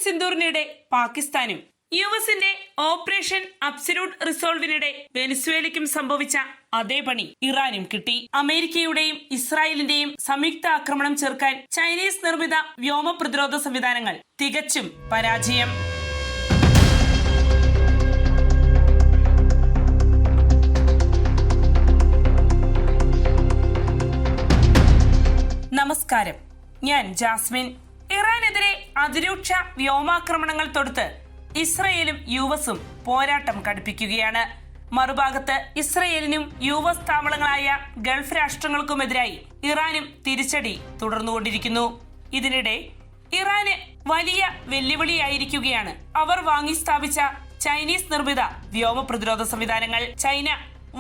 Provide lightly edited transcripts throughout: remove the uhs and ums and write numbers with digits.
സിന്ദൂറിനിടെ പാകിസ്ഥാനും യുഎസിന്റെ operation absolute റിസോൾവിനിടെ വെനിസ്വേലയ്ക്കും സംഭവിച്ച അതേ പണി ഇറാനും കിട്ടി. അമേരിക്കയുടെയും ഇസ്രായേലിന്റെയും സംയുക്ത ആക്രമണം ചെറുക്കാൻ ചൈനീസ് നിർമ്മിത വ്യോമ പ്രതിരോധ സംവിധാനങ്ങൾ തികച്ചും പരാജയം. നമസ്കാരം, ഞാൻ ജാസ്മിൻ. ഇറാനെതിരെ അതിരൂക്ഷ വ്യോമാക്രമണങ്ങൾ തൊടുത്ത് ഇസ്രയേലും യുഎസും പോരാട്ടം കടുപ്പിക്കുകയാണ്. മറുഭാഗത്ത് ഇസ്രയേലിനും യുഎസ് താവളങ്ങളായ ഗൾഫ് രാഷ്ട്രങ്ങൾക്കുമെതിരായി ഇറാനും തിരിച്ചടി തുടർന്നുകൊണ്ടിരിക്കുന്നു. ഇതിനിടെ ഇറാന് വലിയ വെല്ലുവിളിയായിരിക്കുകയാണ് അവർ വാങ്ങി സ്ഥാപിച്ച ചൈനീസ് നിർമ്മിത വ്യോമ പ്രതിരോധ സംവിധാനങ്ങൾ. ചൈന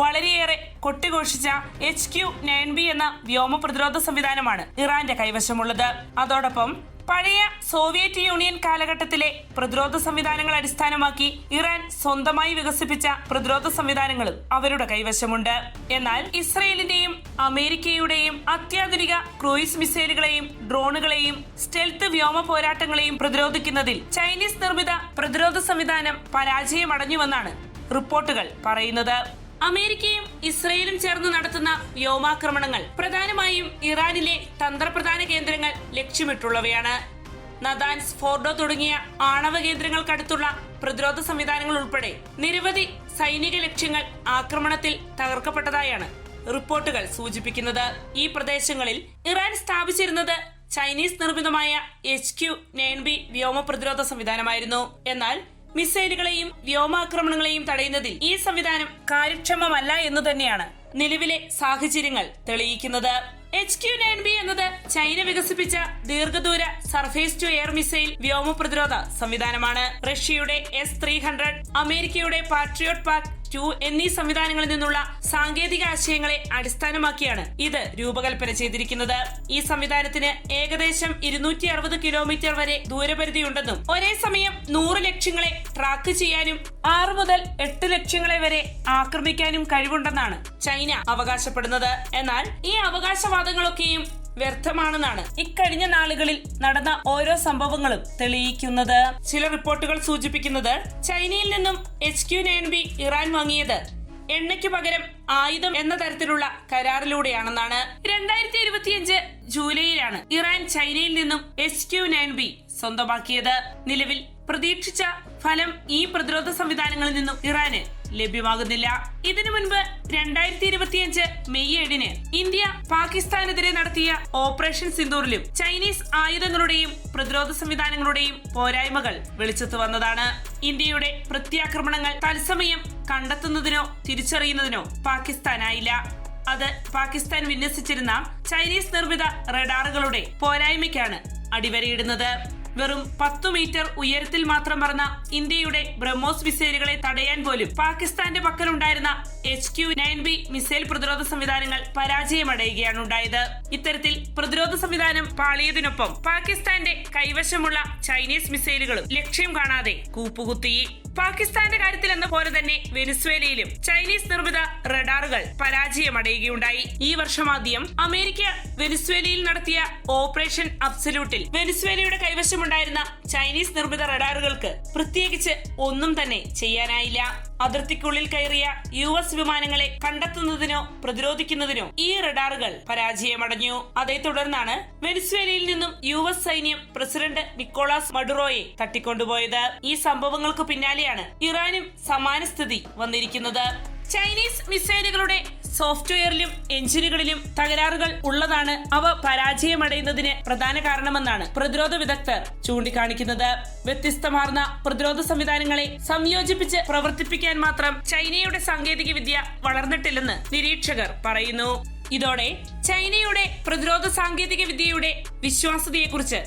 വളരെയേറെ കൊട്ടിഘോഷിച്ച HQ-9B എന്ന വ്യോമ പ്രതിരോധ സംവിധാനമാണ് ഇറാന്റെ കൈവശമുള്ളത്. അതോടൊപ്പം പഴയ സോവിയറ്റ് യൂണിയൻ കാലഘട്ടത്തിലെ പ്രതിരോധ സംവിധാനങ്ങൾ അടിസ്ഥാനമാക്കി ഇറാൻ സ്വന്തമായി വികസിപ്പിച്ച പ്രതിരോധ സംവിധാനങ്ങളും അവരുടെ കൈവശമുണ്ട്. എന്നാൽ ഇസ്രയേലിന്റെയും അമേരിക്കയുടെയും അത്യാധുനിക ക്രൂയിസ് മിസൈലുകളെയും ഡ്രോണുകളെയും സ്റ്റെൽത്ത് വ്യോമ പോരാട്ടങ്ങളെയും പ്രതിരോധിക്കുന്നതിൽ ചൈനീസ് നിർമ്മിത പ്രതിരോധ സംവിധാനം പരാജയമടഞ്ഞുവെന്നാണ് റിപ്പോർട്ടുകൾ പറയുന്നത്. അമേരിക്കയും ഇസ്രയേലും ചേർന്ന് നടത്തുന്ന വ്യോമാക്രമണങ്ങൾ പ്രധാനമായും ഇറാനിലെ തന്ത്രപ്രധാന കേന്ദ്രങ്ങൾ ലക്ഷ്യമിട്ടുള്ളവയാണ്. നദാൻസ്, ഫോർഡോ തുടങ്ങിയ ആണവ കേന്ദ്രങ്ങൾക്കടുത്തുള്ള പ്രതിരോധ സംവിധാനങ്ങൾ ഉൾപ്പെടെ നിരവധി സൈനിക ലക്ഷ്യങ്ങൾ ആക്രമണത്തിൽ തകർക്കപ്പെട്ടതായാണ് റിപ്പോർട്ടുകൾ സൂചിപ്പിക്കുന്നത്. ഈ പ്രദേശങ്ങളിൽ ഇറാൻ സ്ഥാപിച്ചിരുന്നത് ചൈനീസ് നിർമ്മിതമായ HQ-9B വ്യോമ പ്രതിരോധ സംവിധാനമായിരുന്നു. എന്നാൽ മിസൈലുകളെയും വ്യോമാക്രമണങ്ങളെയും തടയുന്നതിൽ ഈ സംവിധാനം കാര്യക്ഷമമല്ല എന്ന് തന്നെയാണ് നിലവിലെ സാഹചര്യങ്ങൾ തെളിയിക്കുന്നത്. HQ-9B എന്നത് ചൈന വികസിപ്പിച്ച ദീർഘദൂര സർഫേസ് ടു എയർ മിസൈൽ വ്യോമ പ്രതിരോധ സംവിധാനമാണ്. റഷ്യയുടെ S-300, അമേരിക്കയുടെ പാട്രിയോട്ട് പാക് 2 എന്നീ സംവിധാനങ്ങളിൽ നിന്നുള്ള സാങ്കേതിക ആശയങ്ങളെ അടിസ്ഥാനമാക്കിയാണ് ഇത് രൂപകൽപ്പന ചെയ്തിരിക്കുന്നത്. ഈ സംവിധാനത്തിന് ഏകദേശം 260 കിലോമീറ്റർ വരെ ദൂരപരിധിയുണ്ടെന്നും ഒരേ സമയം 100 ലക്ഷ്യങ്ങളെ ട്രാക്ക് ചെയ്യാനും 6 മുതൽ 8 ലക്ഷ്യങ്ങളെ വരെ ആക്രമിക്കാനും കഴിവുണ്ടെന്നാണ് ചൈന അവകാശപ്പെടുന്നത്. എന്നാൽ ഈ അവകാശവാദങ്ങളൊക്കെയും വ്യർത്ഥമാണെന്നാണ് ഇക്കഴിഞ്ഞ നാളുകളിൽ നടന്ന ഓരോ സംഭവങ്ങളും തെളിയിക്കുന്നത്. ചില റിപ്പോർട്ടുകൾ സൂചിപ്പിക്കുന്നത് ചൈനയിൽ നിന്നും HQ-9B ഇറാൻ വാങ്ങിയത് എണ്ണയ്ക്ക് പകരം ആയുധം എന്ന തരത്തിലുള്ള കരാറിലൂടെയാണെന്നാണ്. 2025 ജൂലൈയിലാണ് ഇറാൻ ചൈനയിൽ നിന്നും HQ-9B സ്വന്തമാക്കിയത്. നിലവിൽ പ്രതീക്ഷിച്ച ഫലം ഈ പ്രതിരോധ സംവിധാനങ്ങളിൽ നിന്നും ഇറാന് ലഭ്യമാകുന്നില്ല. ഇതിനു മുൻപ് 2025 മെയ് 7 ഇന്ത്യ പാകിസ്ഥാനെതിരെ നടത്തിയ ഓപ്പറേഷൻ സിന്ദൂറിലും ചൈനീസ് ആയുധങ്ങളുടെയും പ്രതിരോധ സംവിധാനങ്ങളുടെയും പോരായ്മകൾ വെളിച്ചത്ത് വന്നതാണ്. ഇന്ത്യയുടെ പ്രത്യാക്രമണങ്ങൾ തത്സമയം കണ്ടെത്തുന്നതിനോ തിരിച്ചറിയുന്നതിനോ പാകിസ്ഥാനായില്ല. അത് പാകിസ്ഥാൻ വിന്യസിച്ചിരുന്ന ചൈനീസ് നിർമ്മിത റഡാറുകളുടെ പോരായ്മയ്ക്കാണ് അടിവരയിടുന്നത്. വെറും 10 മീറ്റർ ഉയരത്തിൽ മാത്രം പറന്ന ഇന്ത്യയുടെ ബ്രഹ്മോസ് മിസൈലുകളെ തടയാൻ പോലും പാകിസ്ഥാന്റെ പക്കലുണ്ടായിരുന്ന HQ-9B മിസൈൽ പ്രതിരോധ സംവിധാനങ്ങൾ പരാജയമടയുകയാണ് ഉണ്ടായത്. ഇത്തരത്തിൽ പ്രതിരോധ സംവിധാനം പാളിയതിനൊപ്പം പാകിസ്ഥാന്റെ കൈവശമുള്ള ചൈനീസ് മിസൈലുകളും ലക്ഷ്യം കാണാതെ കൂപ്പുകുത്തി. പാകിസ്ഥാന്റെ കാര്യത്തിൽ എന്ന പോലെ തന്നെ വെനിസ്വേലയിലും ചൈനീസ് നിർമ്മിത റഡാറുകൾ പരാജയമടയുകയുണ്ടായി. ഈ വർഷമാദ്യം അമേരിക്ക വെനിസ്വേലയിൽ നടത്തിയ ഓപ്പറേഷൻ അബ്സല്യൂട്ടിൽ വെനിസ്വേലയുടെ കൈവശമുണ്ടായിരുന്ന ചൈനീസ് നിർമ്മിത റഡാറുകൾക്ക് പ്രത്യേകിച്ച് ഒന്നും തന്നെ ചെയ്യാനായില്ല. അതിർത്തിക്കുള്ളിൽ കയറിയ US വിമാനങ്ങളെ കണ്ടെത്തുന്നതിനോ പ്രതിരോധിക്കുന്നതിനോ ഈ റഡാറുകൾ പരാജയമടഞ്ഞു. അതേ തുടർന്നാണ് വെനിസ്വേലയിൽ നിന്നും US സൈന്യം പ്രസിഡന്റ് നിക്കോളാസ് മഡുറോയെ തട്ടിക്കൊണ്ടുപോയത്. ഈ സംഭവങ്ങൾക്ക് പിന്നാലെയാണ് ഇറാനും സമാന സ്ഥിതി വന്നിരിക്കുന്നത്. ചൈനീസ് മിസൈലുകളുടെ സോഫ്റ്റ്വെയറിലും എഞ്ചിനുകളിലും തകരാറുകൾ ഉള്ളതാണ് അവ പരാജയമടയുന്നതിന് പ്രധാന കാരണമെന്നാണ് പ്രതിരോധ വിദഗ്ധർ ചൂണ്ടിക്കാണിക്കുന്നത്. വ്യത്യസ്തമാർന്ന പ്രതിരോധ സംവിധാനങ്ങളെ സംയോജിപ്പിച്ച് പ്രവർത്തിപ്പിക്കാൻ മാത്രം ചൈനയുടെ സാങ്കേതിക വിദ്യ വളർന്നിട്ടില്ലെന്ന് നിരീക്ഷകർ പറയുന്നു. ഇതോടെ ചൈനയുടെ പ്രതിരോധ സാങ്കേതിക വിദ്യയുടെ വിശ്വാസ്യതയെക്കുറിച്ച്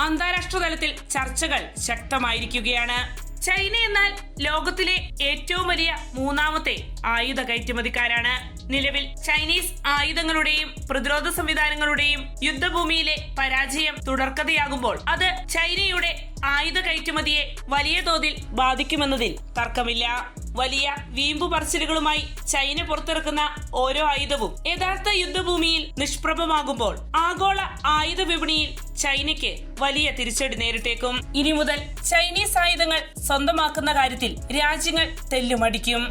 അന്താരാഷ്ട്ര തലത്തിൽ ചർച്ചകൾ ശക്തമായിരിക്കുകയാണ്. ചൈന എന്നാൽ ലോകത്തിലെ ഏറ്റവും വലിയ 3ാമത്തെ ആയുധ കയറ്റുമതിക്കാരാണ്. നിലവിൽ ചൈനീസ് ആയുധങ്ങളുടെയും പ്രതിരോധ സംവിധാനങ്ങളുടെയും യുദ്ധഭൂമിയിലെ പരാജയം തുടർക്കഥയാകുമ്പോൾ അത് ചൈനയുടെ ആയുധ കയറ്റുമതിയെ വലിയ തോതിൽ ബാധിക്കുമെന്നതിൽ തർക്കമില്ല. വലിയ വീമ്പു പറച്ചിലുകളുമായി ചൈന പുറത്തിറക്കുന്ന ഓരോ ആയുധവും യഥാർത്ഥ യുദ്ധഭൂമിയിൽ നിഷ്പ്രഭമാകുമ്പോൾ ആഗോള ആയുധ വിപണിയിൽ ചൈനയ്ക്ക് വലിയ തിരിച്ചടി നേരിട്ടേക്കും. ഇനി മുതൽ ചൈനീസ് ആയുധങ്ങൾ സ്വന്തമാക്കുന്ന കാര്യത്തിൽ രാജ്യങ്ങൾ തെല്ലുമടിക്കും.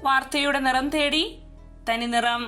വാർത്തയുടെ നിറം തേടി തനി നിറം.